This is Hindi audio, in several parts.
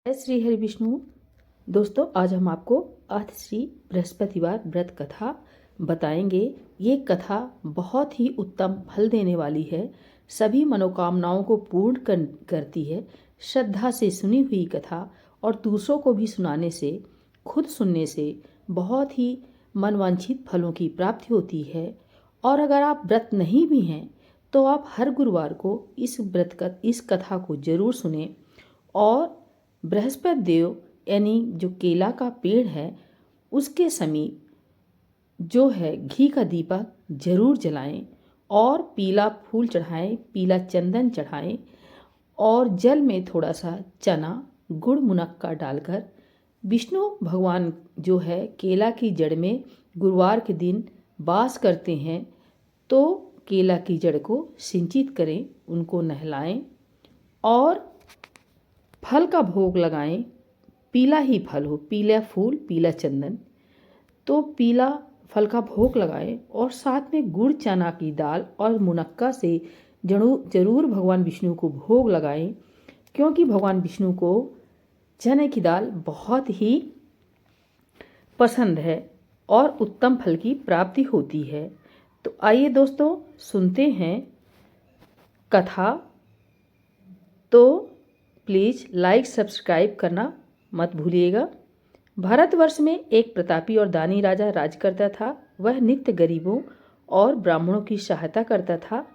जय श्री हरि विष्णु। दोस्तों, आज हम आपको श्री बृहस्पतिवार व्रत कथा बताएंगे। ये कथा बहुत ही उत्तम फल देने वाली है, सभी मनोकामनाओं को पूर्ण करती है। श्रद्धा से सुनी हुई कथा और दूसरों को भी सुनाने से, खुद सुनने से बहुत ही मनवांछित फलों की प्राप्ति होती है। और अगर आप व्रत नहीं भी हैं तो आप हर गुरुवार को इस कथा को जरूर सुने और बृहस्पति देव यानी जो केला का पेड़ है उसके समीप जो है घी का दीपक जरूर जलाएं और पीला फूल चढ़ाएं, पीला चंदन चढ़ाएं और जल में थोड़ा सा चना गुड़ मुनक्का डालकर विष्णु भगवान जो है केला की जड़ में गुरुवार के दिन वास करते हैं, तो केला की जड़ को सिंचित करें, उनको नहलाएं और फल का भोग लगाएं। पीला ही फल हो, पीला फूल पीला चंदन, तो पीला फल का भोग लगाएं और साथ में गुड़ चना की दाल और मुनक्का से जरूर भगवान विष्णु को भोग लगाएं, क्योंकि भगवान विष्णु को चने की दाल बहुत ही पसंद है और उत्तम फल की प्राप्ति होती है। तो आइए दोस्तों सुनते हैं कथा। तो प्लीज़ लाइक सब्सक्राइब करना मत भूलिएगा। भारतवर्ष में एक प्रतापी और दानी राजा राज करता था। वह नित्य गरीबों और ब्राह्मणों की सहायता करता था।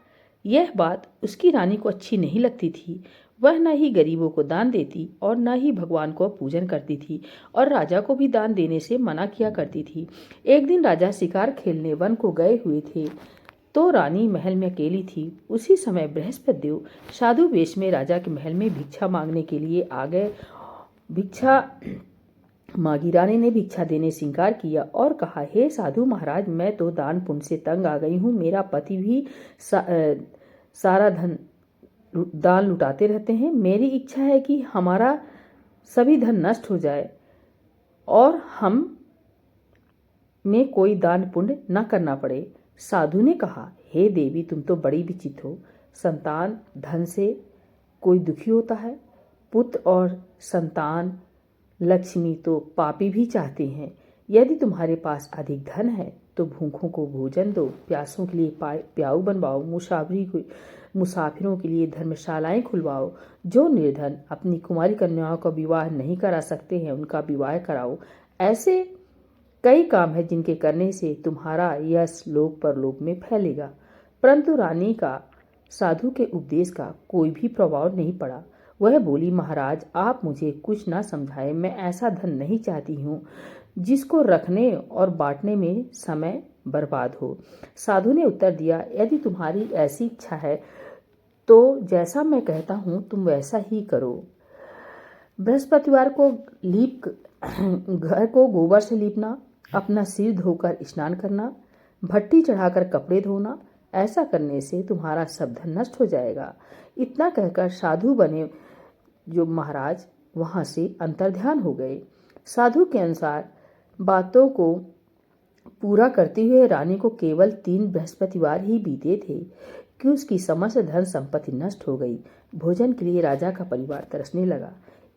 यह बात उसकी रानी को अच्छी नहीं लगती थी। वह न ही गरीबों को दान देती और न ही भगवान को पूजन करती थी और राजा को भी दान देने से मना किया करती थी। एक दिन राजा शिकार खेलने वन को गए हुए थे, तो रानी महल में अकेली थी। उसी समय बृहस्पति देव साधु वेश में राजा के महल में भिक्षा मांगने के लिए आ गए। भिक्षा मांगी रानी ने भिक्षा देने से इनकार किया और कहा, हे साधु महाराज, मैं तो दान पुण्य से तंग आ गई हूँ। मेरा पति भी सारा धन दान लुटाते रहते हैं। मेरी इच्छा है कि हमारा सभी धन नष्ट हो जाए और हम में कोई दान पुण्य न करना पड़े। साधु ने कहा, हे देवी, तुम तो बड़ी विचित्र हो। संतान धन से कोई दुखी होता है, पुत्र और संतान लक्ष्मी तो पापी भी चाहते हैं। यदि तुम्हारे पास अधिक धन है तो भूखों को भोजन दो, प्यासों के लिए प्याऊ बनवाओ, मुसाफिरों के लिए धर्मशालाएं खुलवाओ। जो निर्धन अपनी कुमारी कन्याओं का विवाह नहीं करा सकते हैं उनका विवाह कराओ। ऐसे कई काम है जिनके करने से तुम्हारा यश लोक परलोक में फैलेगा। परंतु रानी का साधु के उपदेश का कोई भी प्रभाव नहीं पड़ा। वह बोली, महाराज, आप मुझे कुछ ना समझाएं। मैं ऐसा धन नहीं चाहती हूँ जिसको रखने और बांटने में समय बर्बाद हो। साधु ने उत्तर दिया, यदि तुम्हारी ऐसी इच्छा है तो जैसा मैं कहता हूँ तुम वैसा ही करो। बृहस्पतिवार को घर को गोबर से लीपना, अपना सिर धोकर स्नान करना, भट्टी चढ़ाकर कपड़े धोना, ऐसा करने से तुम्हारा सब धन नष्ट हो जाएगा। इतना कहकर साधु बने जो महाराज वहां से अंतर्ध्यान हो गए। साधु के अनुसार बातों को पूरा करते हुए रानी को केवल 3 बृहस्पतिवार ही बीते थे कि उसकी समस्त धन संपत्ति नष्ट हो गई। भोजन के लिए राजा का परिवार तरसने लगा।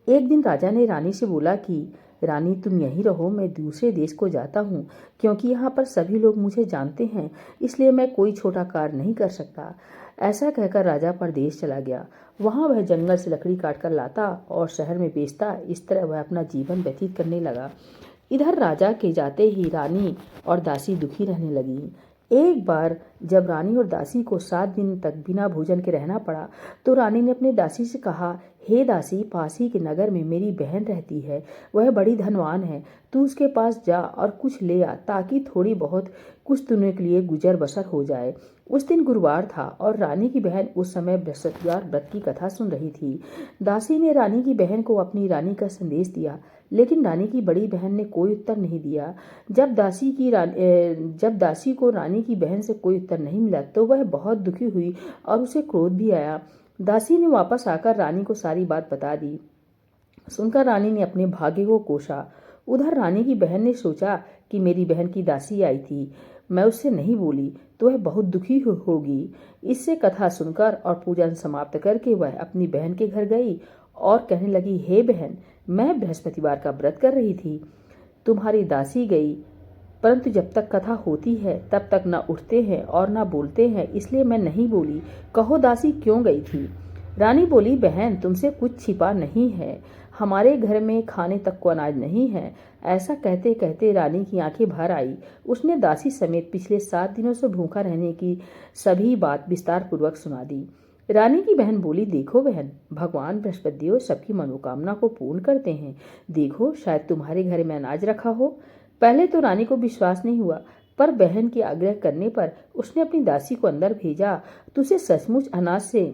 एक दिन राजा ने रानी से बोला कि रानी, तुम यहीं रहो, मैं दूसरे देश को जाता हूँ, क्योंकि यहाँ पर सभी लोग मुझे जानते हैं, इसलिए मैं कोई छोटा कार्य नहीं कर सकता। ऐसा कहकर राजा परदेश चला गया। वहाँ वह जंगल से लकड़ी काटकर लाता और शहर में बेचता। इस तरह वह अपना जीवन व्यतीत करने लगा। इधर राजा के जाते ही रानी और दासी दुखी रहने लगी। एक बार जब रानी और दासी को 7 दिन तक बिना भोजन के रहना पड़ा, तो रानी ने अपनी दासी से कहा, हे दासी, पास ही के नगर में मेरी बहन रहती है। वह बड़ी धनवान है। तू उसके पास जा और कुछ ले आ, ताकि थोड़ी बहुत कुछ दिनों के लिए गुजर बसर हो जाए। उस दिन गुरुवार था और रानी की बहन उस समय बृहस्पतिवार व्रत की कथा सुन रही थी। दासी ने रानी की बहन को अपनी रानी का संदेश दिया, लेकिन रानी की बड़ी बहन ने कोई उत्तर नहीं दिया। जब दासी को रानी की बहन से कोई उत्तर नहीं मिला तो वह बहुत दुखी हुई और उसे क्रोध भी आया। दासी ने वापस आकर रानी को सारी बात बता दी। सुनकर रानी ने अपने भाग्य को कोसा। उधर रानी की बहन ने सोचा कि मेरी बहन की दासी आई थी, मैं उससे नहीं बोली तो वह बहुत दुखी होगी। इससे कथा सुनकर और पूजन समाप्त करके वह अपनी बहन के घर गई और कहने लगी, हे बहन, मैं बृहस्पतिवार का व्रत कर रही थी, तुम्हारी दासी गई, परंतु जब तक कथा होती है तब तक न उठते हैं और न बोलते हैं, इसलिए मैं नहीं बोली। कहो दासी क्यों गई थी? रानी बोली, बहन, तुमसे कुछ छिपा नहीं है, हमारे घर में खाने तक को अनाज नहीं है। ऐसा कहते कहते रानी की आंखें भर आई। उसने दासी समेत पिछले 7 दिनों से भूखा रहने की सभी बात विस्तार पूर्वक सुना दी। रानी की बहन बोली, देखो बहन, भगवान बृहस्पति देव सबकी मनोकामना को पूर्ण करते हैं। देखो, शायद तुम्हारे घर में अनाज रखा हो। पहले तो रानी को विश्वास नहीं हुआ, पर बहन के आग्रह करने पर उसने अपनी दासी को अंदर भेजा तो उसे सचमुच अनाज से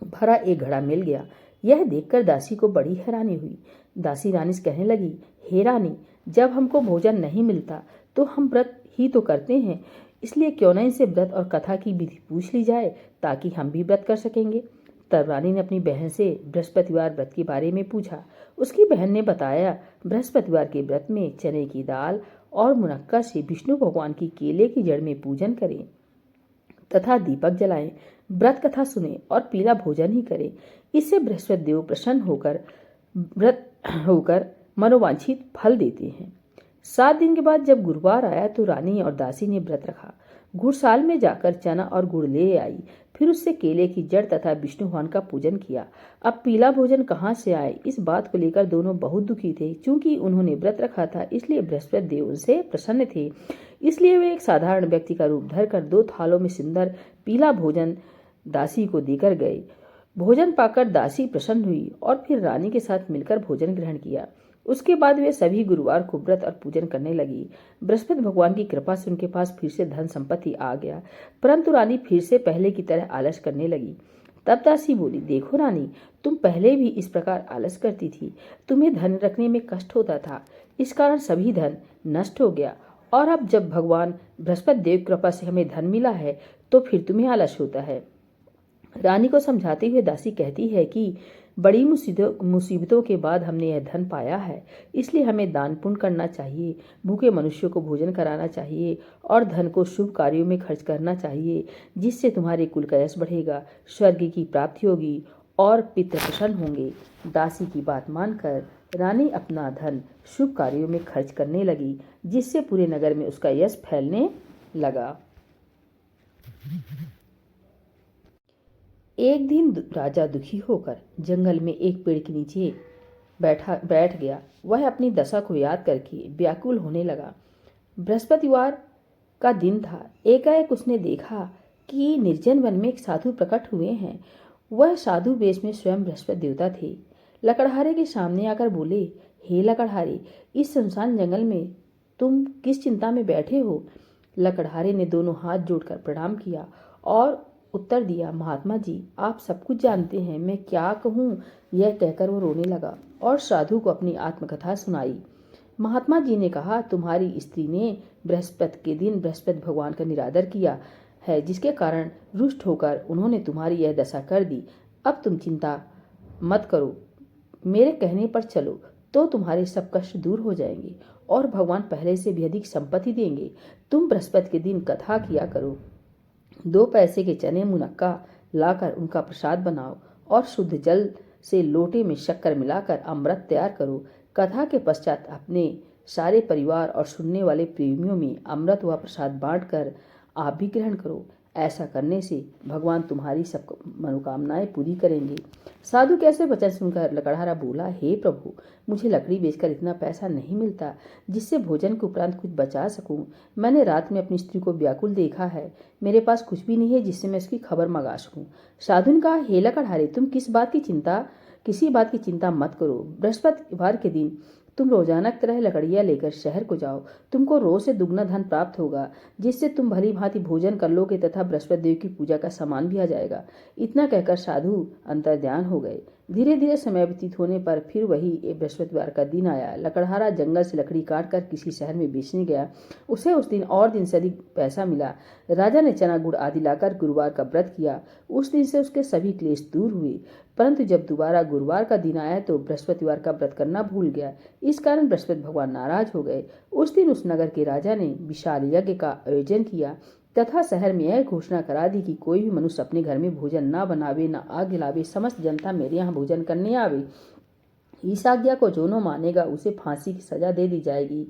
भरा एक घड़ा मिल गया। यह देखकर दासी को बड़ी हैरानी हुई। दासी रानी से कहने लगी, हे रानी, जब हमको भोजन नहीं मिलता तो हम व्रत ही तो करते हैं, इसलिए क्यों न इनसे व्रत और कथा की विधि पूछ ली जाए, ताकि हम भी व्रत कर सकेंगे। तब रानी ने अपनी बहन से बृहस्पतिवार व्रत के बारे में पूछा। उसकी बहन ने बताया, बृहस्पतिवार के व्रत में चने की दाल और मुनक्का से विष्णु भगवान की केले की जड़ में पूजन करें तथा दीपक जलाएं, व्रत कथा सुने और पीला भोजन ही करें। इससे बृहस्पति देव प्रसन्न होकर मनोवांछित फल देते हैं। 7 दिन के बाद जब गुरुवार आया तो रानी और दासी ने व्रत रखा। गुड़साल में जाकर चना और गुड़ ले आई, फिर उससे केले की जड़ तथा विष्णु भगवान का पूजन किया। अब पीला भोजन कहाँ से आए, इस बात को लेकर दोनों बहुत दुखी थे। चूंकि उन्होंने व्रत रखा था, इसलिए बृहस्पति देव उनसे प्रसन्न थे। इसलिए वे एक साधारण व्यक्ति का रूप धरकर 2 थालों में सुंदर पीला भोजन दासी को देकर गए। भोजन पाकर दासी प्रसन्न हुई और फिर रानी के साथ मिलकर भोजन ग्रहण किया। उसके बाद वे सभी गुरुवार को व्रत और पूजन करने लगी। बृहस्पति भगवान की कृपा से उनके पास फिर से धन संपत्ति आ गया, परंतु रानी फिर से पहले की तरह आलस करने लगी। तब दासी बोली, देखो रानी, तुम पहले भी इस प्रकार आलस करती थी, तुम्हें धन रखने में कष्ट होता था, इस कारण सभी धन नष्ट हो गया, और अब जब भगवान बृहस्पति देव कृपा से हमें धन मिला है तो फिर तुम्हें आलस होता है। रानी को समझाते हुए दासी कहती है कि बड़ी मुसीबतों के बाद हमने यह धन पाया है, इसलिए हमें दान पुण्य करना चाहिए, भूखे मनुष्यों को भोजन कराना चाहिए और धन को शुभ कार्यों में खर्च करना चाहिए, जिससे तुम्हारे कुल का यश बढ़ेगा, स्वर्ग की प्राप्ति होगी और पितृ प्रसन्न होंगे। दासी की बात मानकर रानी अपना धन शुभ कार्यों में खर्च करने लगी, जिससे पूरे नगर में उसका यश फैलने लगा। एक दिन राजा दुखी होकर जंगल में एक पेड़ के नीचे बैठ गया। वह अपनी दशा को याद करके व्याकुल होने लगा। बृहस्पतिवार का दिन था। एकाएक उसने देखा कि निर्जन वन में एक साधु प्रकट हुए हैं। वह साधु वेश में स्वयं बृहस्पति देवता थे। लकड़हारे के सामने आकर बोले, हे लकड़हारे, इस सुनसान जंगल में तुम किस चिंता में बैठे हो? लकड़हारे ने दोनों हाथ जोड़कर प्रणाम किया और उत्तर दिया, महात्मा जी, आप सब कुछ जानते हैं, मैं क्या कहूँ? यह कहकर वो रोने लगा और साधु को अपनी आत्मकथा सुनाई। महात्मा जी ने कहा, तुम्हारी स्त्री ने बृहस्पति के दिन बृहस्पति भगवान का निरादर किया है, जिसके कारण रुष्ट होकर उन्होंने तुम्हारी यह दशा कर दी। अब तुम चिंता मत करो, मेरे कहने पर चलो तो तुम्हारे सब कष्ट दूर हो जाएंगे और भगवान पहले से भी अधिक संपत्ति देंगे। तुम बृहस्पति के दिन कथा किया करो, 2 पैसे के चने मुनक्का लाकर उनका प्रसाद बनाओ और शुद्ध जल से लोटे में शक्कर मिलाकर अमृत तैयार करो। कथा के पश्चात अपने सारे परिवार और सुनने वाले प्रेमियों में अमृत व प्रसाद बांटकर आप भी ग्रहण करो। ऐसा करने से भगवान तुम्हारी सब मनोकामनाएं पूरी करेंगे। साधु कैसे वचन सुनकर लकड़हारा बोला, हे प्रभु, मुझे लकड़ी बेचकर इतना पैसा नहीं मिलता जिससे भोजन के उपरांत कुछ बचा सकूं। मैंने रात में अपनी स्त्री को व्याकुल देखा है, मेरे पास कुछ भी नहीं है जिससे मैं उसकी खबर मंगा सकूं। साधु ने कहा, हे लकड़हारे, तुम किसी बात की चिंता मत करो। बृहस्पतिवार के दिन तुम रोजाना की तरह लकड़ियां लेकर शहर को जाओ, तुमको रोज से दुगना धन प्राप्त होगा, जिससे तुम भली भांति भोजन कर लोगे तथा बृहस्पति देव की पूजा का सामान भी आ जाएगा। इतना कहकर साधु अंतर्ध्यान हो गए। धीरे धीरे समय व्यतीत होने पर फिर वही बृहस्पतिवार का दिन आया। लकड़हारा जंगल से लकड़ी काट कर किसी शहर में बेचने गया। उसे उस दिन और दिन से अधिक पैसा मिला। राजा ने चना गुड़ आदि लाकर गुरुवार का व्रत किया। उस दिन से उसके सभी क्लेश दूर हुए, परंतु जब दोबारा गुरुवार का दिन आया तो बृहस्पतिवार का व्रत करना भूल गया। इस कारण बृहस्पति भगवान नाराज हो गए। उस दिन उस नगर के राजा ने विशाल यज्ञ का आयोजन किया। तथा शहर में यह घोषणा करा दी कि कोई भी मनुष्य अपने घर में भोजन न बनावे, न आग जलावे, समस्त जनता मेरे यहाँ भोजन करने आवे। इस आज्ञा को जो न मानेगा उसे फांसी की सजा दे दी जाएगी।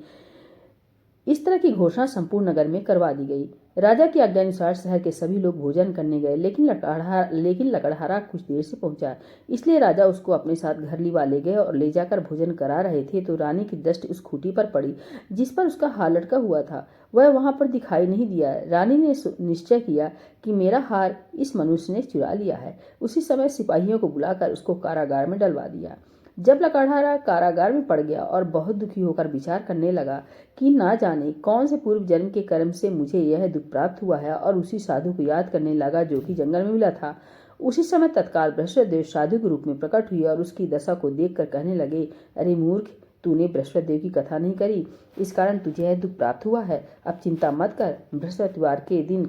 इस तरह की घोषणा संपूर्ण नगर में करवा दी गई। राजा की आज्ञानुसार शहर के सभी लोग भोजन करने गए, लेकिन लकड़हारा कुछ देर से पहुंचा, इसलिए राजा उसको अपने साथ घर लिवा ले गए और ले जाकर भोजन करा रहे थे तो रानी की दृष्टि उस खूंटी पर पड़ी जिस पर उसका हार लटका हुआ था। वह वहां पर दिखाई नहीं दिया। रानी ने निश्चय किया कि मेरा हार इस मनुष्य ने चुरा लिया है। उसी समय सिपाहियों को बुलाकर उसको कारागार में डलवा दिया। जब लकड़हारा कारागार में पड़ गया और बहुत दुखी होकर विचार करने लगा कि ना जाने कौन से पूर्व जन्म के कर्म से मुझे यह दुख प्राप्त हुआ है, और उसी साधु को याद करने लगा जो कि जंगल में मिला था। उसी समय तत्काल बृहस्पतिदेव साधु के रूप में प्रकट हुए और उसकी दशा को देखकर कहने लगे, अरे मूर्ख, तूने बृहस्पतिदेव की कथा नहीं करी, इस कारण तुझे यह दुख प्राप्त हुआ है। अब चिंता मत कर, बृहस्पतिवार के दिन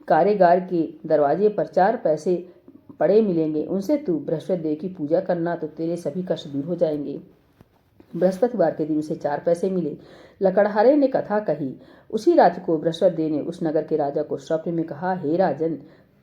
कारागार के दरवाजे पर 4 पैसे पड़े मिलेंगे, उनसे तू बृहस्पतिदेव की पूजा करना तो तेरे सभी कष्ट दूर हो जाएंगे। बृहस्पतिवार के दिन उसे 4 पैसे मिले। लकड़हारे ने कथा कही। उसी रात को बृहस्पतिदेव ने उस नगर के राजा को स्वप्न में कहा, हे राजन,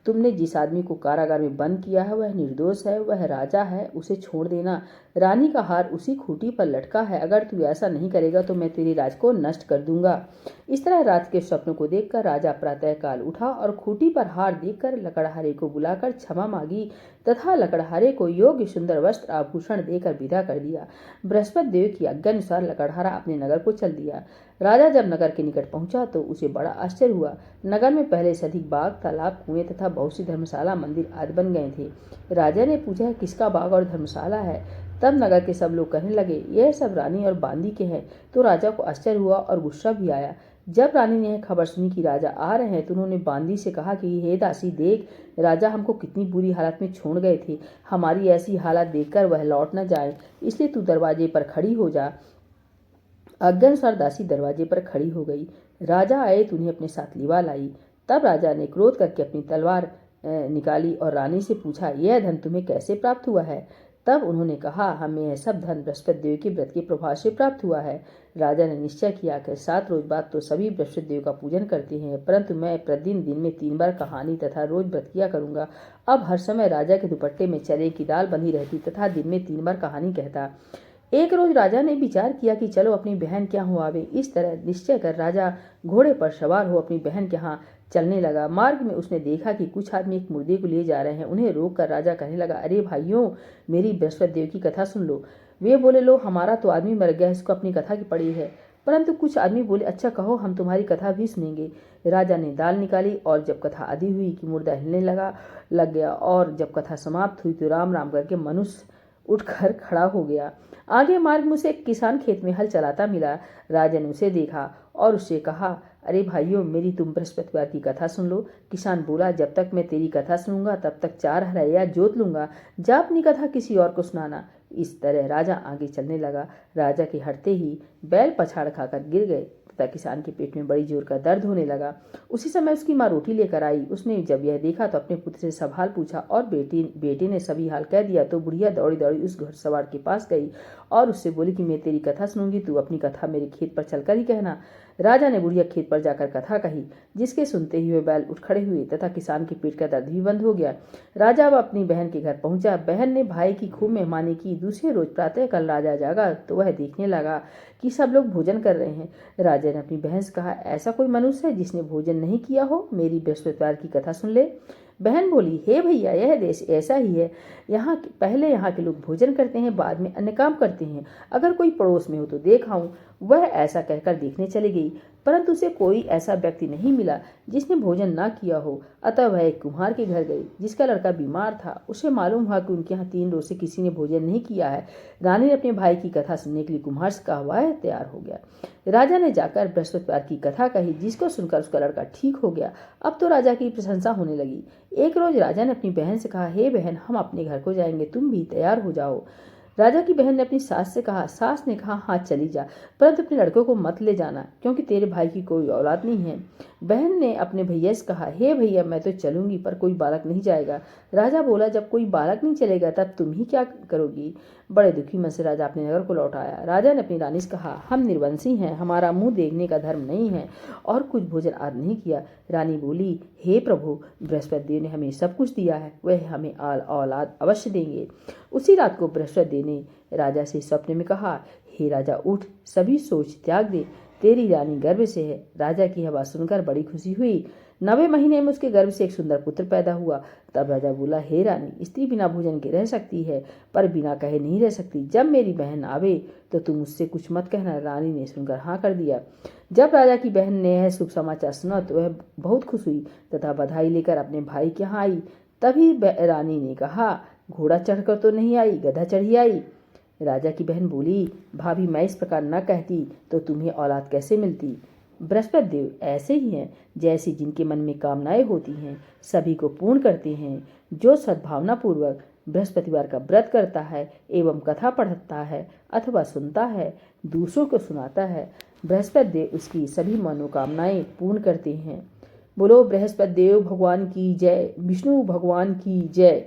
तुमने जिस आदमी को कारागार में बंद किया है वह निर्दोष है, वह राजा है, उसे छोड़ देना। रानी का हार उसी खूंटी पर लटका है, अगर तू ऐसा नहीं करेगा तो मैं तेरे राज को नष्ट कर दूंगा। इस तरह रात के स्वप्न को देखकर राजा प्रातःकाल उठा और खूंटी पर हार देखकर लकड़हारे को बुलाकर क्षमा मांगी तथा लकड़हारे को योग्य सुंदर वस्त्र आभूषण देकर विदा कर दिया। बृहस्पतिदेव की आज्ञानुसार लकड़हारा अपने नगर को चल दिया। राजा जब नगर के निकट पहुंचा तो उसे बड़ा आश्चर्य हुआ। नगर में पहले से अधिक बाग, तालाब, कुएं तथा बहुत सी धर्मशाला, मंदिर आदि बन गए थे। राजा ने पूछा, किसका बाग और धर्मशाला है? तब नगर के सब लोग कहने लगे, यह सब रानी और बांदी के हैं। तो राजा को आश्चर्य हुआ और गुस्सा भी आया। जब रानी ने यह खबर सुनी कि राजा आ रहे हैं तो उन्होंने बांदी से कहा कि हे दासी, देख, राजा हमको कितनी बुरी हालत में छोड़ गए थे। हमारी ऐसी हालत देखकर वह लौट न जाए, इसलिए तू दरवाजे पर खड़ी हो जा। आज्ञानुसार दासी दरवाजे पर खड़ी हो गई। राजा आए तो उन्हें अपने साथ लिवा लाई। तब राजा ने क्रोध करके अपनी तलवार निकाली और रानी से पूछा, यह धन तुम्हें कैसे प्राप्त हुआ है? तब उन्होंने कहा, हमें यह सब धन बृहस्पतिदेव के व्रत के प्रभाव से प्राप्त हुआ है। राजा ने निश्चय किया कि 7 रोज बाद तो सभी बृहस्पतिदेव का पूजन करते हैं, परंतु मैं प्रतिदिन दिन में 3 बार कहानी तथा रोज व्रत किया करूंगा। अब हर समय राजा के दुपट्टे में चने की दाल बंधी रहती तथा दिन में 3 बार कहानी कहता। एक रोज राजा ने विचार किया कि चलो अपनी बहन के यहाँ हो आवे। इस तरह निश्चय कर राजा घोड़े पर सवार हो अपनी बहन के यहाँ चलने लगा। मार्ग में उसने देखा कि कुछ आदमी एक मुर्दे को ले जा रहे हैं। उन्हें रोक कर राजा कहने लगा, अरे भाइयों, मेरी बृहस्पतिदेव की कथा सुन लो। वे बोले, लो, हमारा तो आदमी मर गया, इसको अपनी कथा की पड़ी है। परंतु कुछ आदमी बोले, अच्छा कहो, हम तुम्हारी कथा भी सुनेंगे। राजा ने दाल निकाली और जब कथा आधी हुई कि मुर्दा हिलने लग गया, और जब कथा समाप्त हुई तो राम राम करके मनुष्य उठकर खड़ा हो गया। आगे मार्ग में उसे एक किसान खेत में हल चलाता मिला। राजा ने उसे देखा और उससे कहा, अरे भाइयों, मेरी तुम बृहस्पतिवार की कथा सुन लो। किसान बोला, जब तक मैं तेरी कथा सुनूंगा तब तक 4 हरैया जोत लूंगा। जा अपनी कथा किसी और को सुनाना। इस तरह राजा आगे चलने लगा। राजा के हटते ही बैल पछाड़ खाकर गिर गए तथा किसान के पेट में बड़ी जोर का दर्द होने लगा। उसी समय उसकी माँ रोटी लेकर आई। उसने जब यह देखा तो अपने पुत्र से सब हाल पूछा और बेटे ने सभी हाल कह दिया। तो बुढ़िया दौड़ी दौड़ी उस घुड़सवार के पास गई और उससे बोली कि मैं तेरी कथा सुनूंगी, तू अपनी कथा मेरे खेत पर चलकर ही कहना। राजा ने बुढ़िया खेत पर जाकर कथा कही, जिसके सुनते ही वे बैल उठ खड़े हुए तथा किसान के पेट का दर्द भी बंद हो गया। राजा अब अपनी बहन के घर पहुंचा। बहन ने भाई की खूब मेहमानी की। दूसरे रोज प्रातः कल राजा जागा तो वह देखने लगा कि सब लोग भोजन कर रहे हैं। राजा ने अपनी बहन से कहा, ऐसा कोई मनुष्य है जिसने भोजन नहीं किया हो? मेरी बृहस्पतिवार की कथा सुन ले। बहन बोली, हे भैया, यह देश ऐसा ही है। पहले यहाँ के लोग भोजन करते हैं, बाद में अन्य काम करते हैं। अगर कोई पड़ोस में हो तो देख आऊं। वह ऐसा कहकर देखने चली गई, परंतु उसे कोई ऐसा व्यक्ति नहीं मिला जिसने भोजन ना किया हो। अतः वह एक कुम्हार के घर गई जिसका लड़का बीमार था। उसे मालूम हुआ कि उनके यहाँ 3 रोज से किसी ने भोजन नहीं किया है। रानी ने अपने भाई की कथा सुनने के लिए कुम्हार से कहा। वह तैयार हो गया। राजा ने जाकर बृहस्पतिवार की कथा कही, जिसको सुनकर उसका लड़का ठीक हो गया। अब तो राजा की प्रशंसा होने लगी। एक रोज राजा ने अपनी बहन से कहा, हे बहन, हम अपने घर को जाएंगे, तुम भी तैयार हो जाओ। राजा की बहन ने अपनी सास से कहा। सास ने कहा, हाँ चली जा, परंतु अपने लड़कों को मत ले जाना, क्योंकि तेरे भाई की कोई औलाद नहीं है। बहन ने अपने भैया से कहा, हे भैया, मैं तो चलूंगी पर कोई बालक नहीं जाएगा। राजा बोला, जब कोई बालक नहीं चलेगा तब तुम ही क्या करोगी? बड़े दुखी मन से राजा अपने नगर को लौट आया। राजा ने अपनी रानी से कहा, हम निर्वंशी हैं, हमारा मुंह देखने का धर्म नहीं है और कुछ भोजन आज नहीं किया। रानी बोली, हे प्रभु, बृहस्पति देव ने हमें सब कुछ दिया है, वह हमें औलाद अवश्य देंगे। उसी रात को बृहस्पति देव ने राजा से स्वप्न में कहा, हे राजा, उठ, सभी सोच त्याग दे, तेरी रानी गर्भ से है। राजा की यह बात सुनकर बड़ी खुशी हुई। 9वें महीने में उसके गर्भ से एक सुंदर पुत्र पैदा हुआ। तब राजा बोला, हे रानी, स्त्री बिना भोजन के रह सकती है पर बिना कहे नहीं रह सकती। जब मेरी बहन आवे तो तुम उससे कुछ मत कहना। रानी ने सुनकर हाँ कर दिया। जब राजा की बहन ने यह शुभ समाचार सुना तो वह बहुत खुश हुई तथा बधाई लेकर अपने भाई के यहाँ आई। तभी रानी ने कहा, घोड़ा चढ़कर तो नहीं आई, गधा चढ़ी आई। राजा की बहन बोली, भाभी, मैं इस प्रकार न कहती तो तुम्हें औलाद कैसे मिलती? बृहस्पति देव ऐसे ही हैं, जैसी जिनके मन में कामनाएं होती हैं सभी को पूर्ण करते हैं। जो सद्भावना पूर्वक बृहस्पतिवार का व्रत करता है एवं कथा पढ़ता है अथवा सुनता है, दूसरों को सुनाता है, बृहस्पति देव उसकी सभी मनोकामनाएं पूर्ण करते हैं। बोलो बृहस्पति देव भगवान की जय, विष्णु भगवान की जय।